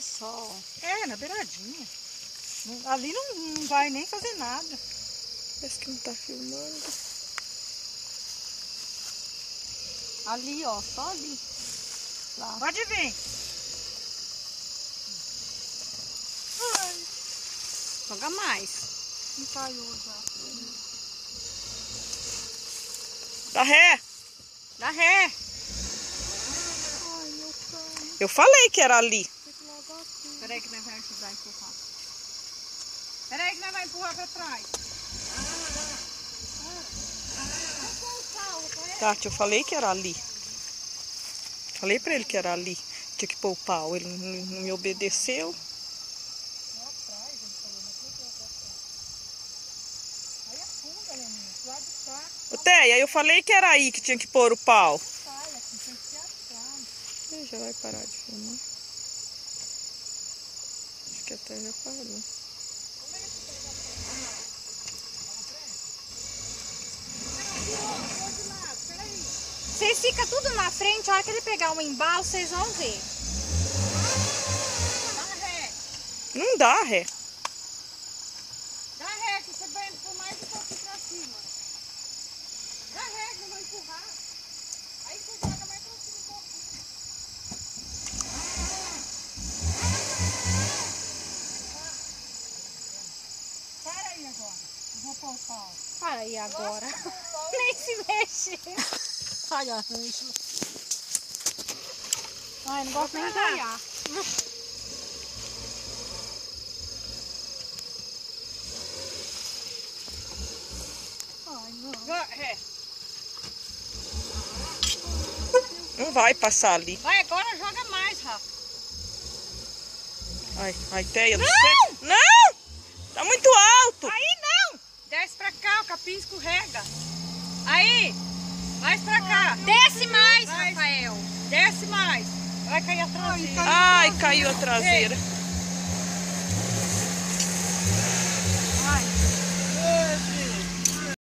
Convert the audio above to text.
só. É, na beiradinha. Ali não vai nem fazer nada. Parece que não tá filmando. Ali, ó, só ali. Lá. Pode vir. Ai, Joga mais. encaiou já. Dá ré. Dá ré. Ai, meu cão. Eu falei que era ali. Tem que lavar tudo. Peraí que nós vamos ajudar a empurrar. Peraí que nós vamos empurrar pra trás. Tati, eu falei que era ali. Falei pra ele que era ali. Tinha que pôr o pau. Ele não me obedeceu. Aí afunda, Leninha. Do lado de cá. Ô, Teia, eu falei que era aí que tinha que pôr o pau. Sai aqui, tem que ser atrás. Ih, já vai parar de filmar. Acho que até já parou. Vocês ficam tudo na frente, a hora que ele pegar um embalo, vocês vão ver. Dá ré. Não dá ré. Dá ré, que você vai empurrar mais um pouquinho pra cima. Dá ré, que eu vou empurrar. Aí você joga mais pra cima um pouquinho. Para aí agora. Eu vou pôr o pau. Para aí agora. Nem se mexe. Ai, arranjo. Ai, não gosto nem de olhar. Ai, não. Ré. Não vai passar ali. Vai, agora joga mais, Rafa. Ai, Teia do céu. Não! Tá muito alto. Aí não! Desce pra cá, o capim escorrega. Aí! Mais pra cá. Desce mais, Rafael. Desce mais. Vai cair a traseira. Ai, caiu a traseira.